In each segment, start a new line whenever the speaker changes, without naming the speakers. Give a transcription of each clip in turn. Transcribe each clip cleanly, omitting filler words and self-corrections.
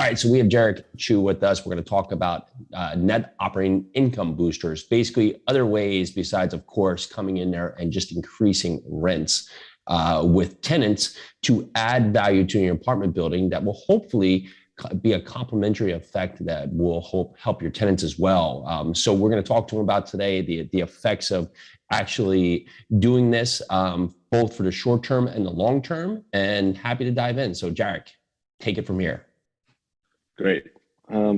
All right, so we have Jarek Chu with us. We're going to talk about net operating income boosters, basically other ways besides, of course, coming in there and just increasing rents with tenants to add value to your apartment building that will hopefully be a complementary effect that will help your tenants as well. So we're going to talk to them about today the effects of actually doing this, both for the short term and the long term, and happy to dive in. So Jarek, take it from here.
Great.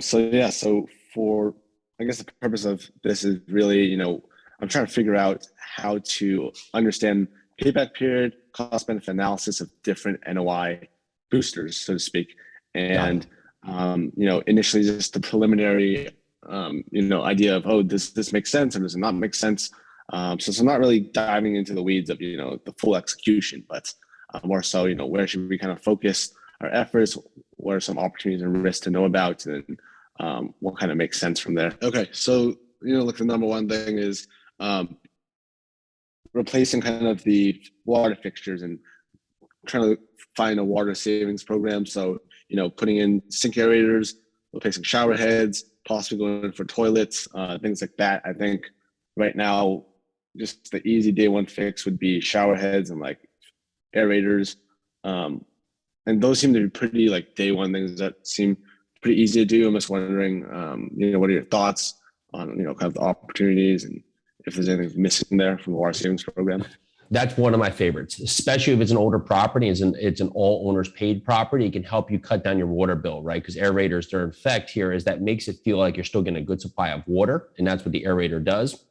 So for, I guess the purpose of this is really, I'm trying to figure out how to understand payback period, cost benefit analysis of different NOI boosters, so to speak. And, initially just the preliminary, idea of, oh, this makes sense or does it not make sense? So it's not really diving into the weeds of, the full execution, but more so, where should we kind of focus our efforts? What are some opportunities and risks to know about, and what kind of makes sense from there? Okay, so the number one thing is replacing kind of the water fixtures and trying to find a water savings program. So putting in sink aerators, replacing shower heads, possibly going for toilets, things like that. I think right now, just the easy day one fix would be shower heads and like aerators. And those seem to be pretty like day one things that seem pretty easy to do. I'm just wondering, what are your thoughts on, kind of the opportunities and if there's anything missing there from the water savings program?
That's one of my favorites, especially if it's an older property. It's an all owners paid property. It can help you cut down your water bill, right? Because aerators, their effect here is that makes it feel like you're still getting a good supply of water. And that's what the aerator does.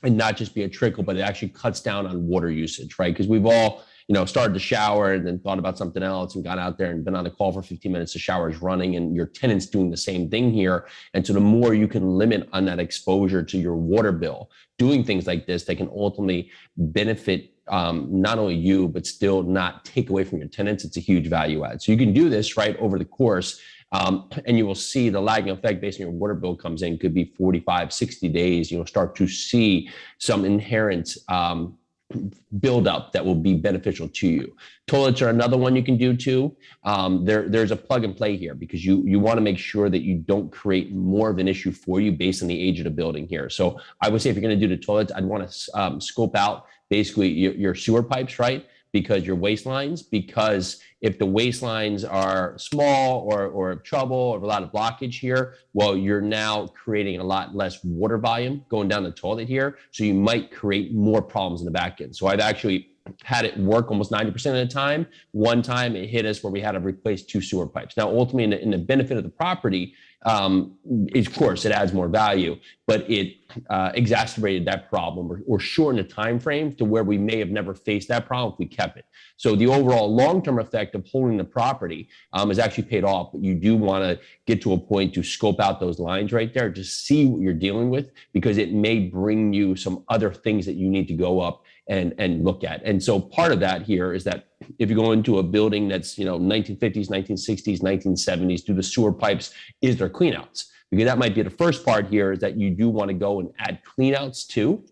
And not just be a trickle, but it actually cuts down on water usage, right? Because we've all started to shower and then thought about something else and got out there and been on the call for 15 minutes, the shower's running, and your tenant's doing the same thing here. And so the more you can limit on that exposure to your water bill, doing things like this that can ultimately benefit not only you, but still not take away from your tenants, it's a huge value add. So you can do this right over the course. And you will see the lagging effect based on your water bill comes in, could be 45, 60 days, start to see some inherent buildup that will be beneficial to you. Toilets are another one you can do too. There's a plug and play here because you want to make sure that you don't create more of an issue for you based on the age of the building here. So I would say if you're going to do the toilets, I'd want to scope out basically your sewer pipes, right? Because your waste lines, because if the waste lines are small or have trouble or a lot of blockage here, well, you're now creating a lot less water volume going down the toilet here. So you might create more problems in the back end. So I've actually had it work almost 90% of the time. One time it hit us where we had to replace 2 sewer pipes. Now, ultimately, in the benefit of the property, of course, it adds more value, but it exacerbated that problem or shortened the time frame to where we may have never faced that problem if we kept it. So the overall long-term effect of holding the property is actually paid off, but you do want to get to a point to scope out those lines right there to see what you're dealing with, because it may bring you some other things that you need to go up and look at. And so part of that here is that if you go into a building that's 1950s, 1960s, 1970s, do the sewer pipes, is there cleanouts? Because that might be the first part here, is that you do want to go and add cleanouts too.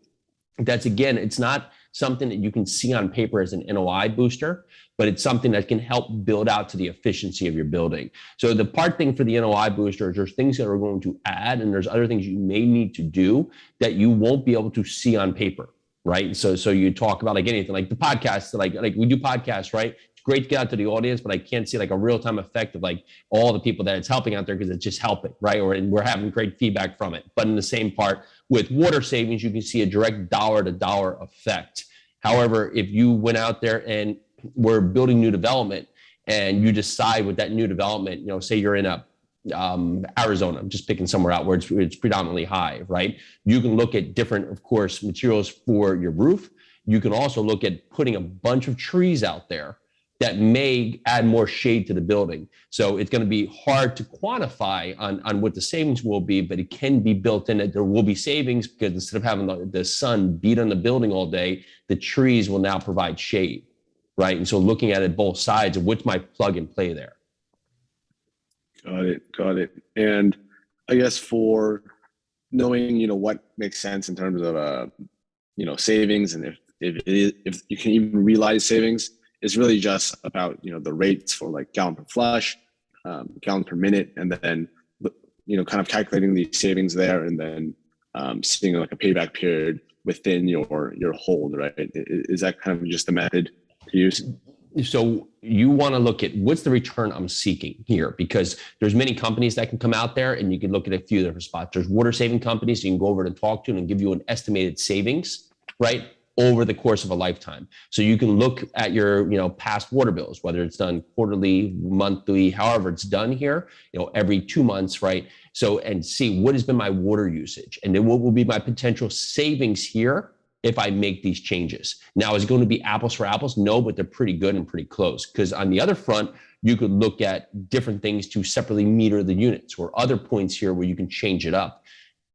That's, again, it's not something that you can see on paper as an NOI booster, but it's something that can help build out to the efficiency of your building. So the part thing for the NOI booster is there's things that are going to add, and there's other things you may need to do that you won't be able to see on paper. Right. So you talk about like anything like the podcast, like we do podcasts, right? It's great to get out to the audience, but I can't see like a real time effect of like all the people that it's helping out there because it's just helping, right? And we're having great feedback from it. But in the same part with water savings, you can see a direct dollar to dollar effect. However, if you went out there and were building new development and you decide with that new development, say you're in Arizona, I'm just picking somewhere out where it's predominantly high, right? You can look at different, of course, materials for your roof. You can also look at putting a bunch of trees out there that may add more shade to the building. So it's going to be hard to quantify on what the savings will be, but it can be built in that there will be savings because instead of having the sun beat on the building all day, the trees will now provide shade, right? And so looking at it both sides of what's my plug and play there.
Got it. And I guess for knowing, what makes sense in terms of, savings, and if you can even realize savings, is really just about, the rates for like gallon per flush, gallons per minute, and then kind of calculating the savings there, and then seeing like a payback period within your hold, right? Is that kind of just the method to use?
So you want to look at what's the return I'm seeking here, because there's many companies that can come out there, and you can look at a few different spots. There's water saving companies you can go over and talk to and give you an estimated savings, right, over the course of a lifetime. So you can look at your past water bills, whether it's done quarterly, monthly, however it's done here, every 2 months, right? So, and see what has been my water usage, and then what will be my potential savings here if I make these changes. Now, is it going to be apples for apples? No, but they're pretty good and pretty close. Because on the other front, you could look at different things to separately meter the units, or other points here where you can change it up.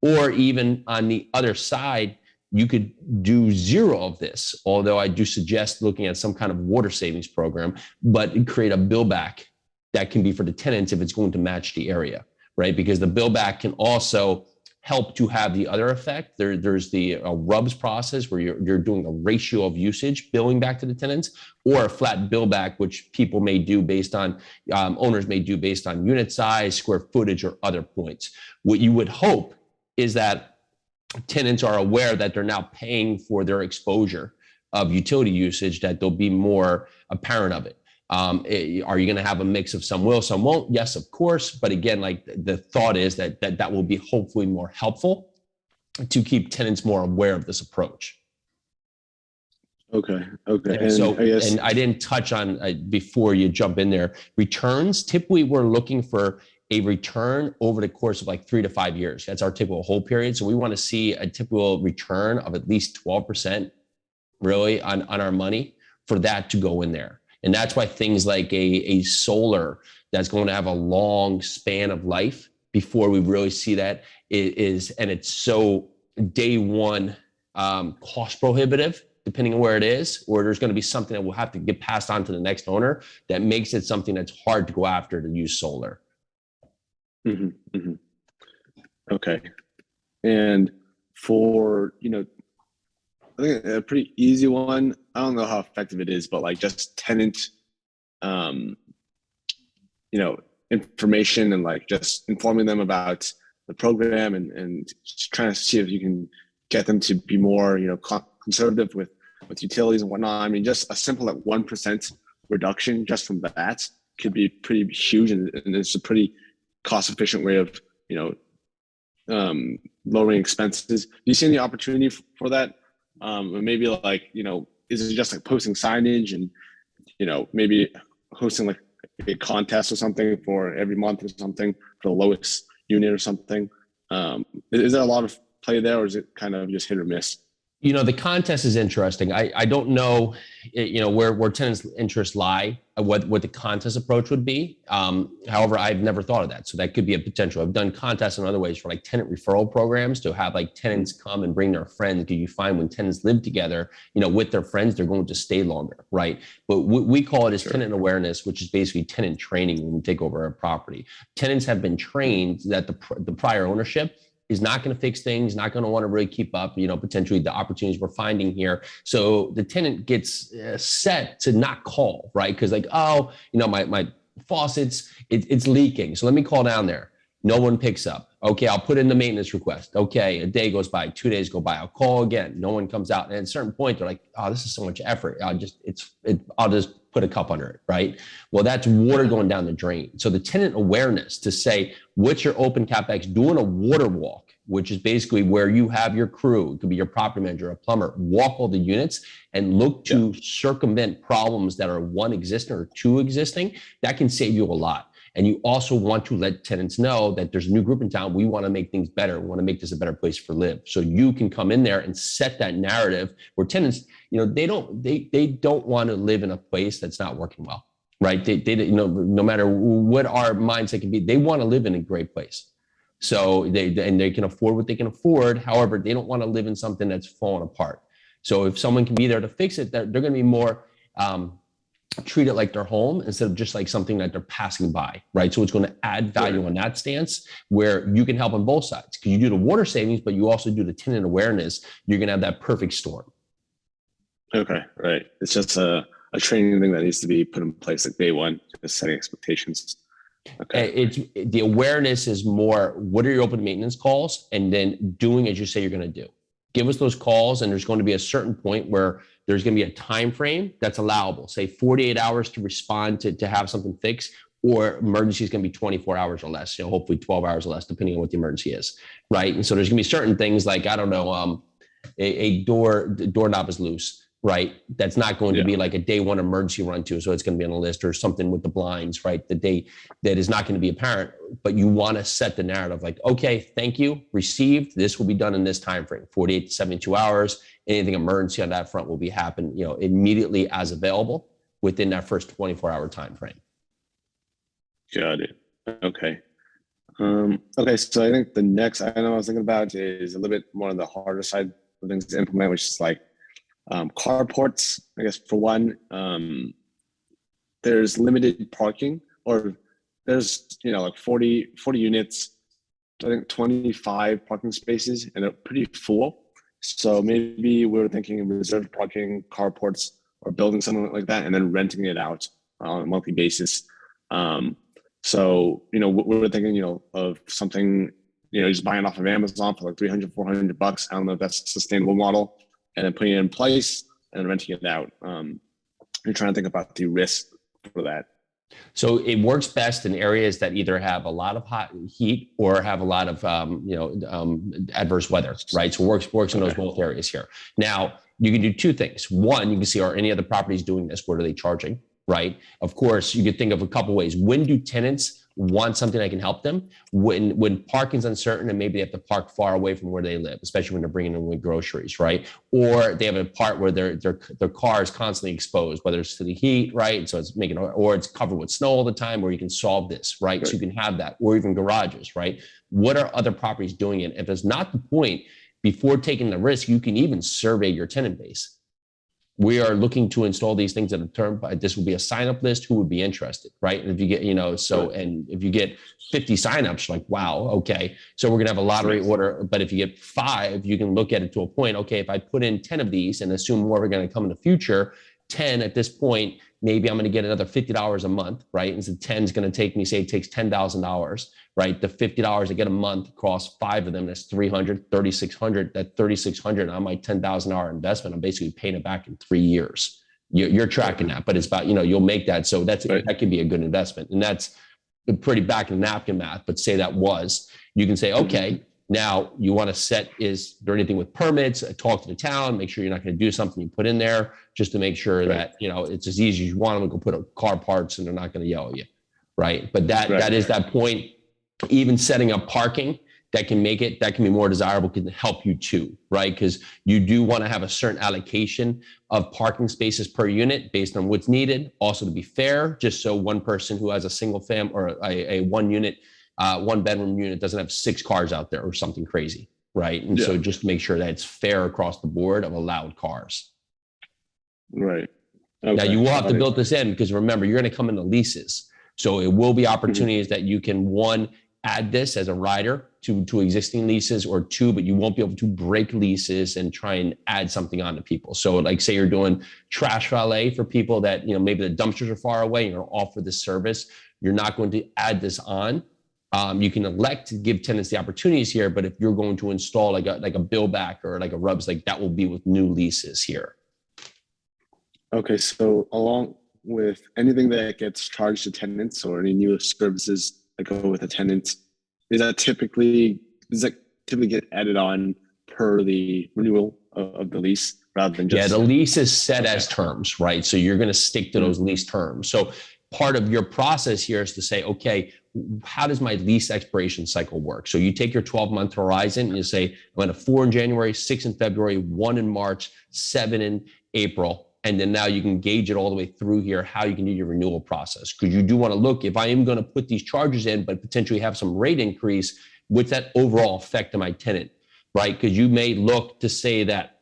Or even on the other side, you could do zero of this, although I do suggest looking at some kind of water savings program, but create a bill back that can be for the tenants if it's going to match the area, right? Because the bill back can also help to have the other effect. There's the RUBS process where you're doing a ratio of usage billing back to the tenants, or a flat bill back, which people may do based on, owners may do based on unit size, square footage, or other points. What you would hope is that tenants are aware that they're now paying for their exposure of utility usage, that they'll be more apparent of it. Are you going to have a mix of some will, some won't? Yes, of course. But again, like the thought is that will be hopefully more helpful to keep tenants more aware of this approach.
Okay.
And I didn't touch on before you jump in there, returns. Typically, we're looking for a return over the course of like 3 to 5 years. That's our typical hold period. So we want to see a typical return of at least 12% really on our money for that to go in there. And that's why things like a solar that's going to have a long span of life before we really see that is, and it's so day one cost prohibitive, depending on where it is, or there's going to be something that will have to get passed on to the next owner that makes it something that's hard to go after to use solar.
Mm-hmm, mm-hmm. Okay. And for, I think a pretty easy one, I don't know how effective it is, but like just tenant, information, and like just informing them about the program, and just trying to see if you can get them to be more, conservative with utilities and whatnot. I mean, just a simple like 1% reduction just from that could be pretty huge, and it's a pretty cost efficient way of, lowering expenses. Do you see any opportunity for that? Maybe like, is it just like posting signage and, maybe hosting like a contest or something for every month or something for the lowest unit or something? Is there a lot of play there, or is it kind of just hit or miss?
The contest is interesting. I don't know, where tenants' interests lie, what the contest approach would be. However, I've never thought of that. So that could be a potential. I've done contests in other ways for like tenant referral programs to have like tenants come and bring their friends. Because you find when tenants live together, with their friends, they're going to stay longer, right? But we call it as tenant awareness, which is basically tenant training when we take over a property. Tenants have been trained that the prior ownership is not going to fix things, not going to want to really keep up, potentially the opportunities we're finding here. So the tenant gets set to not call, right? Because like, my faucet's, it's leaking. So let me call down there. No one picks up. Okay, I'll put in the maintenance request. Okay, a day goes by, 2 days go by. I'll call again. No one comes out. And at a certain point, they're like, oh, this is so much effort. I'll just put a cup under it, right? Well, that's water going down the drain. So the tenant awareness to say, what's your open CapEx? Doing a water walk, which is basically where you have your crew, it could be your property manager, a plumber, walk all the units and look to circumvent problems that are one existing or two existing. That can save you a lot. And you also want to let tenants know that there's a new group in town. We want to make things better. We want to make this a better place for live. So you can come in there and set that narrative where tenants, they don't want to live in a place that's not working well, right? They no matter what our mindset can be, they want to live in a great place. So they can afford what they can afford. However, they don't want to live in something that's falling apart. So if someone can be there to fix it, they're going to be more, treat it like their home instead of just like something that they're passing by, right? So it's going to add value on that stance where you can help on both sides, because you do the water savings, but you also do the tenant awareness. You're going to have that perfect storm.
Okay, right. It's just a training thing that needs to be put in place like day one, just setting expectations. Okay.
It's the awareness is more, what are your open maintenance calls? And then doing as you say you're going to do. Give us those calls, and there's going to be a certain point where there's going to be a time frame that's allowable. Say 48 hours to respond to have something fixed, or emergency is going to be 24 hours or less, hopefully 12 hours or less, depending on what the emergency is, right? And so there's going to be certain things like, I don't know, a doorknob is loose, right? That's not going to be like a day one emergency run to, so it's going to be on a list, or something with the blinds, right? The day that is not going to be apparent, but you want to set the narrative like, okay, thank you, received. This will be done in this time frame, 48 to 72 hours. Anything emergency on that front will be happen, immediately as available within that first 24-hour time frame.
Got it. Okay. Okay, so I think the next item I was thinking about is a little bit more on the harder side of things to implement, which is like carports. I guess for one, there's limited parking, or there's like 40 units, I think 25 parking spaces, and they're pretty full. So maybe we're thinking reserved parking, carports, or building something like that, and then renting it out on a monthly basis. So, we're thinking, of something, just buying off of Amazon for like 300, 400 bucks. I don't know if that's a sustainable model, and then putting it in place and renting it out. You're trying to think about the risk for that.
So it works best in areas that either have a lot of hot heat or have a lot of, adverse weather, right? So it works in those both areas here. Now, you can do two things. One, you can see, are any other properties doing this? What are they charging? Right. Of course, you could think of a couple ways. When do tenants want something that can help them? When parking's uncertain and maybe they have to park far away from where they live, especially when they're bringing in with groceries, right? Or they have a part where their car is constantly exposed, whether it's to the heat, right? So it's or it's covered with snow all the time, where you can solve this, right? So you can have that, or even garages, right? What are other properties doing it? If it's not the point, before taking the risk, you can even survey your tenant base. We are looking to install these things at a term. This will be a sign-up list. Who would be interested, right? And if you get, and if you get 50 signups, like, wow, okay. So we're gonna have a lottery order. But if you get 5, you can look at it to a point. Okay, if I put in 10 of these and assume more are going to come in the future, 10 at this point, maybe I'm going to get another $50 a month, right? And so 10 is going to take me, say it takes $10,000, right? The $50 I get a month across 5 of them, that's 300, 3,600. That 3,600 on my $10,000 investment, I'm basically paying it back in 3 years. You're tracking that, but it's about, you'll make that. So that could be a good investment. And that's pretty back in the napkin math, but say that was, you can say, okay, now you want to set, is there anything with permits? Talk to the town, make sure you're not going to do something you put in there, just to make sure that, it's as easy as you want them to go put a car parts and they're not going to yell at you. Right. But that is that point. Even setting up parking that can be more desirable, can help you too, right? Because you do want to have a certain allocation of parking spaces per unit based on what's needed. Also, to be fair, just so one person who has a single family or a one bedroom unit doesn't have 6 cars out there or something crazy, right? And so just make sure that it's fair across the board of allowed cars.
Right.
Okay. Now you will have to build this in, because remember, you're going to come into leases. So it will be opportunities that you can, one, add this as a rider to existing leases, or 2, but you won't be able to break leases and try and add something onto people. So like, say you're doing trash valet for people that, maybe the dumpsters are far away, and you're going to offer this service. You're not going to add this on. You can elect to give tenants the opportunities here, but if you're going to install like a bill back or like a rubs, like that will be with new leases here. Okay,
so along with anything that gets charged to tenants or any new services that go with a tenant, does that typically get added on per the renewal of the lease, rather than just?
Yeah, the lease is set as terms, right? So you're going to stick to those lease terms. So part of your process here is to say, okay, how does my lease expiration cycle work? So you take your 12-month horizon and you say, I'm going to 4 in January, 6 in February, 1 in March, 7 in April. And then now you can gauge it all the way through here, how you can do your renewal process. Because you do want to look, if I am going to put these charges in, but potentially have some rate increase, what's that overall effect on my tenant, right? Because you may look to say that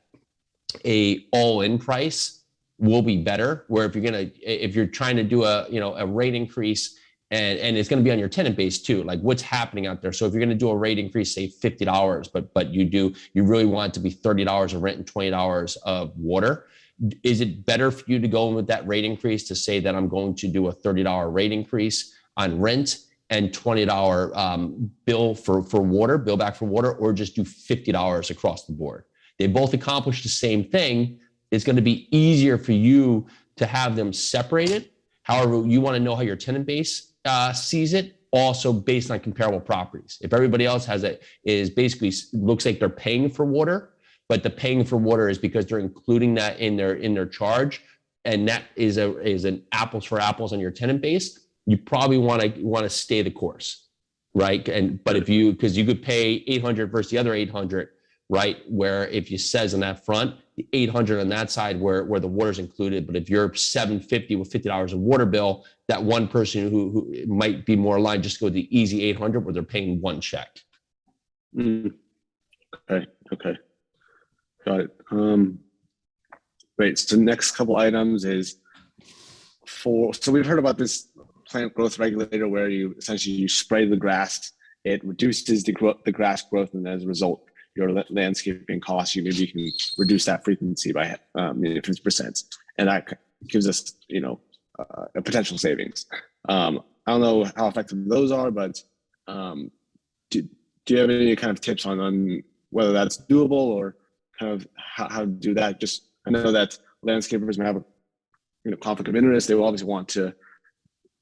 a all-in price will be better, where if you're trying to do a rate increase, and it's going to be on your tenant base too, like what's happening out there. So if you're going to do a rate increase, say $50, but you really want it to be $30 of rent and $20 of water, is it better for you to go in with that rate increase to say that I'm going to do a $30 rate increase on rent and $20 bill for water, bill back for water, or just do $50 across the board. They both accomplish the same thing. It's going to be easier for you to have them separated. However, you want to know how your tenant base sees it, also based on comparable properties. If everybody else is basically looks like they're paying for water, but the paying for water is because they're including that in their charge, and that is an apples for apples on your tenant base, you probably want to stay the course, right? But because you could pay 800 versus the other 800, right? Where if you says on that front, the 800 on that side where the water's included, but if you're 750 with $50 of water bill, that one person who might be more aligned just go the easy 800 where they're paying one check.
Okay. Got it. Great. So the next couple items is so we've heard about this plant growth regulator where you essentially spray the grass, it reduces the grass growth, and as a result, your landscaping costs, maybe you can reduce that frequency by 50%, and that gives us a potential savings. I don't know how effective those are, but do you have any kind of tips on whether that's doable or kind of how to do that? Just I know that landscapers may have a conflict of interest. They will obviously want to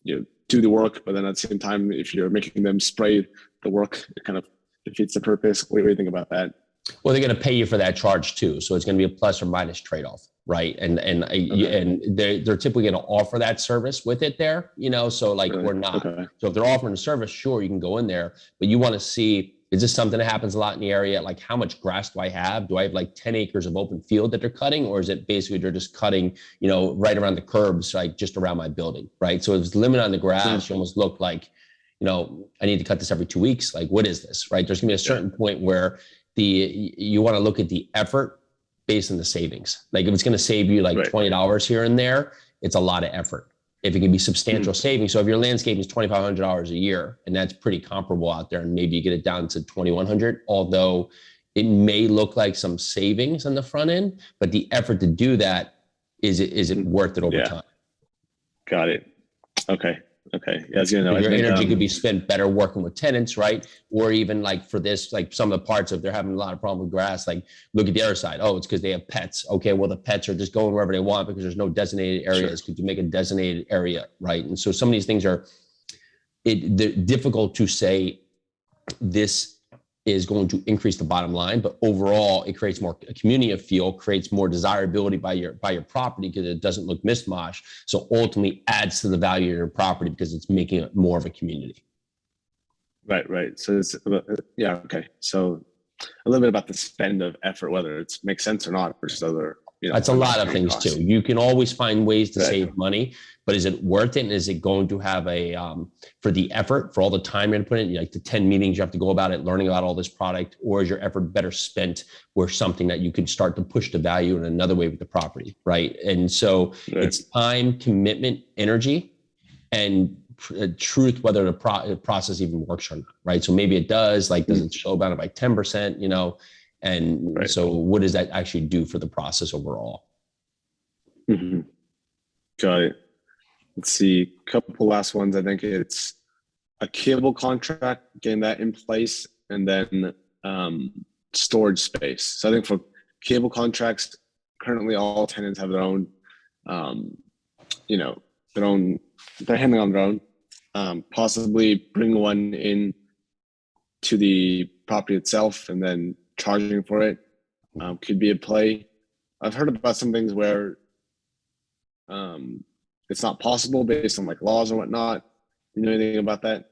do the work, but then at the same time, if you're making them spray the work, it kind of defeats the purpose. What do you think about that? Well,
they're going to pay you for that charge too, so it's going to be a plus or minus trade-off, right? And they're typically going to offer that service with it there, So like we're not. Okay. So if they're offering a service, sure, you can go in there, but you want to see, is this something that happens a lot in the area? Like how much grass do I have? Do I have like 10 acres of open field that they're cutting, or is it basically they're just cutting, right around the curbs, like just around my building, right? So if it's limited on the grass, you almost look like, I need to cut this every 2 weeks. Like, what is this, right? There's gonna be a certain point where you want to look at the effort based on the savings. Like if it's going to save you like $20 here and there, it's a lot of effort. If it can be substantial savings. So if your landscaping is $2,500 a year, and that's pretty comparable out there, and maybe you get it down to $2,100, although it may look like some savings on the front end, but the effort to do that, is it worth it over time?
Got it. Okay. Yeah,
your energy could be spent better working with tenants, right? Or even like for this, like some of the parts, if they're having a lot of problem with grass, like look at the other side. Oh, it's because they have pets. Okay, well the pets are just going wherever they want because there's no designated areas. Could you make a designated area, right? And so some of these things they're difficult to say this is going to increase the bottom line, but overall it creates more a community feel, creates more desirability by your property because it doesn't look mishmash. So ultimately adds to the value of your property because it's making it more of a community. Right. So it's okay. So a little bit about the spend of effort, whether it makes sense or not, versus other. That's a lot of things too. You can always find ways to save money, but is it worth it? And is it going to have for the effort, for all the time you're going to put in, like the 10 meetings you have to go about it, learning about all this product, or is your effort better spent or something that you can start to push the value in another way with the property, right? And so it's time, commitment, energy, and truth, whether the process even works or not, right? So maybe it does, like, does it show about it by 10%, And so what does that actually do for the process overall? Got it. Let's see, a couple last ones. I think it's a cable contract, getting that in place, and then storage space. So I think for cable contracts, currently all tenants have their own, they're handling on their own. Possibly bring one in to the property itself and then charging for it could be a play. I've heard about some things where it's not possible based on like laws or whatnot. You know anything about that?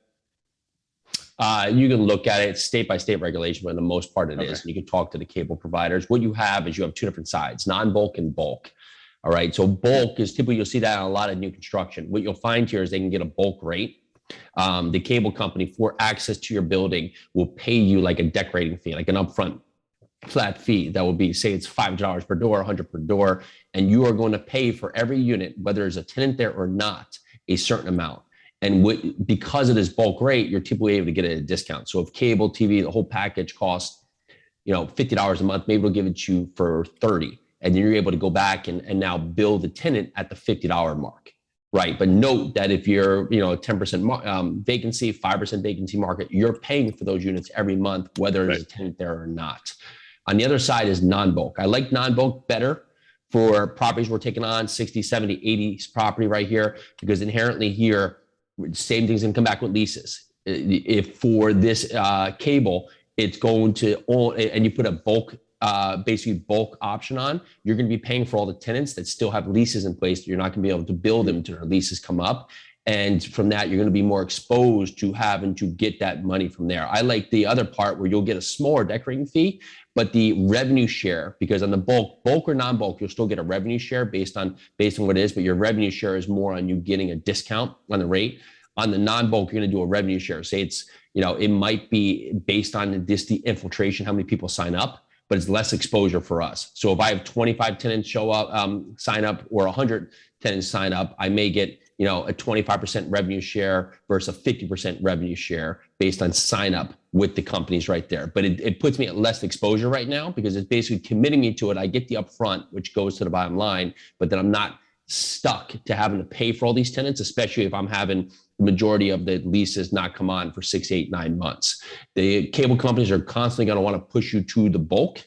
You can look at it state by state regulation, but in the most part it is. And you can talk to the cable providers. What you have is you have two different sides, non-bulk and bulk. All right. So bulk is typically, you'll see that on a lot of new construction. What you'll find here is they can get a bulk rate. The cable company, for access to your building, will pay you like a decorating fee, like an upfront flat fee that will be, say it's $5 per door, $100 per door, and you are going to pay for every unit, whether there's a tenant there or not, a certain amount. And because of this bulk rate, you're typically able to get it at a discount. So if cable, TV, the whole package costs, $50 a month, maybe we'll give it to you for $30, and then you're able to go back and now bill the tenant at the $50 mark. Right. But note that if you're, 10% vacancy, 5% vacancy market, you're paying for those units every month, whether there's a tenant there or not. On the other side is non-bulk. I like non-bulk better for properties we're taking on, 60, 70, 80 property right here, because inherently here, same thing's gonna come back with leases. If for this cable, it's going to all, and you put a bulk, basically bulk option on, you're going to be paying for all the tenants that still have leases in place. You're not going to be able to bill them until their leases come up. And from that, you're going to be more exposed to having to get that money from there. I like the other part where you'll get a smaller decorating fee, but the revenue share, because on the bulk or non-bulk, you'll still get a revenue share based on what it is, but your revenue share is more on you getting a discount on the rate. On the non-bulk, you're going to do a revenue share. Say it's, it might be based on the infiltration, how many people sign up, but it's less exposure for us. So if I have 25 tenants show up, sign up, or 100 tenants sign up, I may get, a 25% revenue share versus a 50% revenue share based on sign up with the companies right there. But it puts me at less exposure right now because it's basically committing me to it. I get the upfront, which goes to the bottom line, but then I'm not stuck to having to pay for all these tenants, especially if I'm having the majority of the leases not come on for 6, 8, 9 months. The cable companies are constantly going to want to push you to the bulk,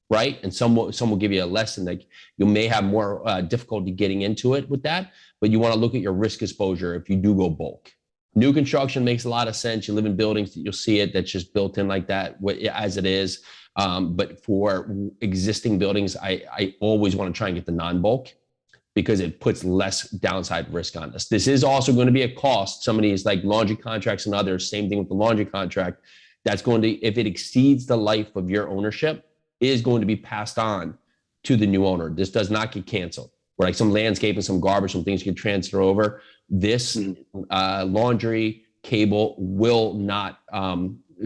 right? And some will give you a lesson that you may have more difficulty getting into it with that, but you want to look at your risk exposure if you do go bulk. New construction makes a lot of sense. You live in buildings, you'll see it, that's just built in like that as it is. But for existing buildings, I always want to try and get the non-bulk, because it puts less downside risk on us. This is also going to be a cost. Some of these like laundry contracts and others, same thing with the laundry contract, that's going to, if it exceeds the life of your ownership, is going to be passed on to the new owner. This does not get canceled. Where like some landscape and some garbage, some things get transferred over. This laundry cable will not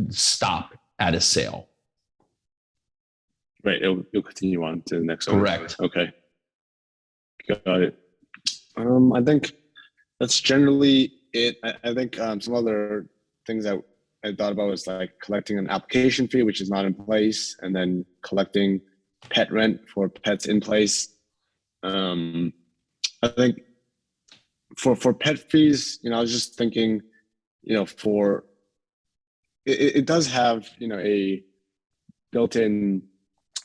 stop at a sale.
Right, it'll continue on to the next owner.
Correct.
Okay. Got it. I think that's generally it. I think some other things that I thought about was like collecting an application fee, which is not in place, and then collecting pet rent for pets in place. I think for pet fees, I was just thinking, for it does have, a built-in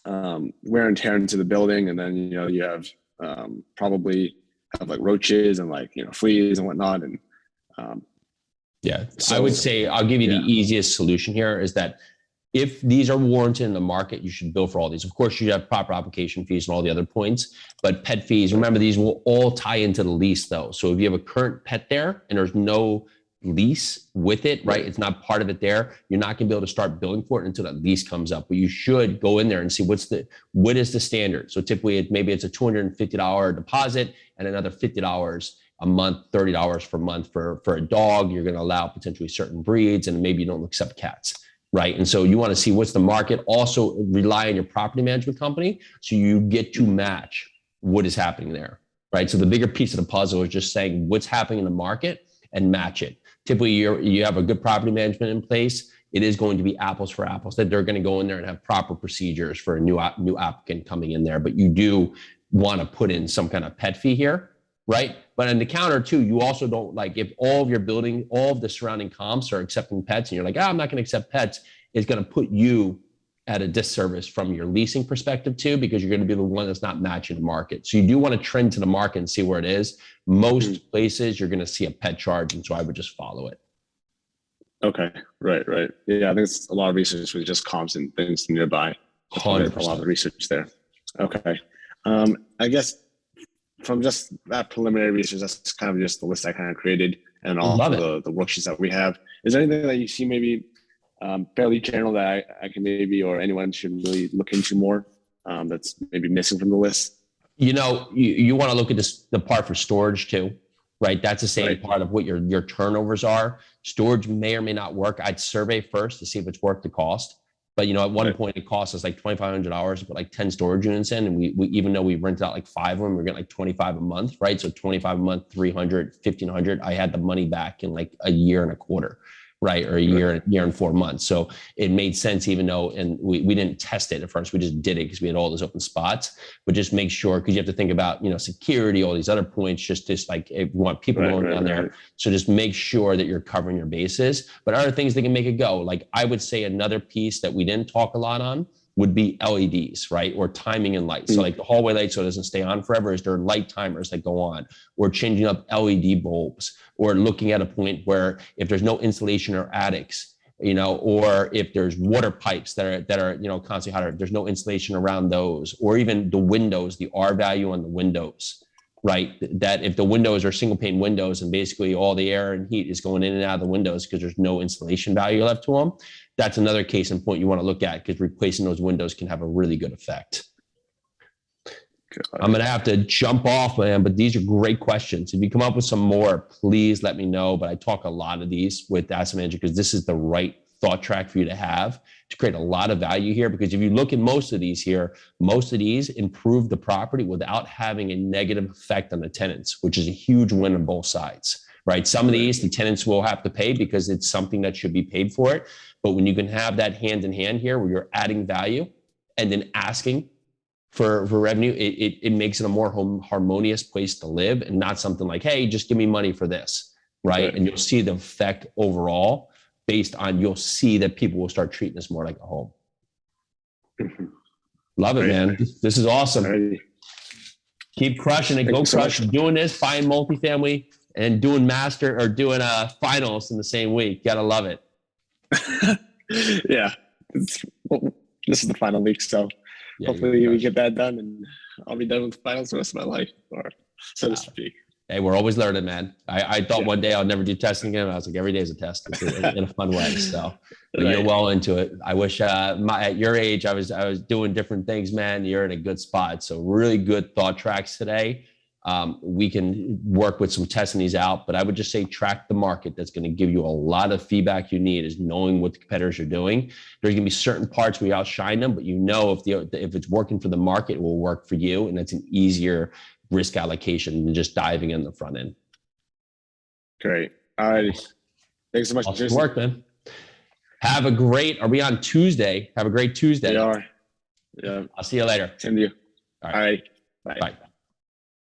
wear and tear into the building, and then you have probably have like roaches and like fleas and whatnot, and
so I would say I'll give you the easiest solution here is that if these are warranted in the market, you should bill for all these. Of course, you have proper application fees and all the other points, but pet fees, remember, these will all tie into the lease though. So if you have a current pet there and there's no lease with it, right? It's not part of it there. You're not gonna be able to start billing for it until that lease comes up. But you should go in there and see what is the standard. So typically maybe it's a $250 deposit and another $50 a month, $30 per month for a dog. You're gonna allow potentially certain breeds, and maybe you don't accept cats, right? And so you wanna see what's the market. Also rely on your property management company so you get to match what is happening there, right? So the bigger piece of the puzzle is just saying what's happening in the market and match it. Typically, you have a good property management in place. It is going to be apples for apples, that they're going to go in there and have proper procedures for a new applicant coming in there. But you do want to put in some kind of pet fee here, right? But on the counter too, you also don't, like, if all of your building, all of the surrounding comps are accepting pets and you're like, I'm not going to accept pets, it's going to put you at a disservice from your leasing perspective too, because you're going to be the one that's not matching the market. So you do want to trend to the market and see where it is. Most places you're going to see a pet charge, and so I would just follow it.
Okay, right. Yeah, I think it's a lot of research with just comps and things nearby.
100%.
A lot of research there. Okay. I guess from just that preliminary research, that's kind of just the list I kind of created and all the worksheets that we have. Is there anything that you see maybe fairly general that I can maybe, or anyone should really look into more that's maybe missing from the list? You
want to look at the part for storage too, right? That's the same part of what your turnovers are. Storage may or may not work. I'd survey first to see if it's worth the cost. But at one point it cost us like $2,500 to put like 10 storage units in, and we even though we rented out like 5 of them, we're getting like 25 a month, right? So 25 a month, 300, 1,500. I had the money back in like a year and a quarter. right? Or a year and 4 months. So it made sense, even though, and we didn't test it at first, we just did it because we had all those open spots, but just make sure, because you have to think about, security, all these other points, just like if you want people going down there. So just make sure that you're covering your bases, but other things that can make it go. Like I would say another piece that we didn't talk a lot on would be LEDs, right? Or timing and lights. So like the hallway light, so it doesn't stay on forever, is there light timers that go on, or changing up LED bulbs, or looking at a point where if there's no insulation or attics, or if there's water pipes that are constantly hotter, there's no insulation around those, or even the windows, the R value on the windows, right? That if the windows are single pane windows and basically all the air and heat is going in and out of the windows because there's no insulation value left to them, that's another case in point you want to look at, because replacing those windows can have a really good effect. I'm going to have to jump off, man, but these are great questions. If you come up with some more, please let me know. But I talk a lot of these with asset manager because this is the right thought track for you to have to create a lot of value here. Because if you look at most of these here, most of these improve the property without having a negative effect on the tenants, which is a huge win on both sides, right? Some of these, the tenants will have to pay because it's something that should be paid for it. But when you can have that hand in hand here, where you're adding value and then asking for revenue, it makes it a more harmonious place to live, and not something like, hey, just give me money for this, right? And you'll see the effect overall based on, you'll see that people will start treating this more like a home. Love it, man. This is awesome. Keep crushing it. Go crush doing this, buying multifamily, and doing master or doing finals in the same week. Gotta love it.
Yeah, this is the final week, so hopefully we get that done, and I'll be done with finals the rest of my life, or so to speak.
Hey, we're always learning, man. I thought one day I'll never do testing again. I was like, every day is a test in a fun way. So you're well into it. I wish at your age I was doing different things, man. You're in a good spot. So really good thought tracks today. We can work with some testing these out, but I would just say track the market. That's going to give you a lot of feedback you need, is knowing what the competitors are doing. There's going to be certain parts where you outshine them, but if it's working for the market, it will work for you. And that's an easier risk allocation than just diving in the front end.
Great. All right. Thanks so much.
Awesome work, man. Are we on Tuesday? Have a great Tuesday.
We are. Yeah.
I'll see you later.
Send you. All right. Bye.
Bye.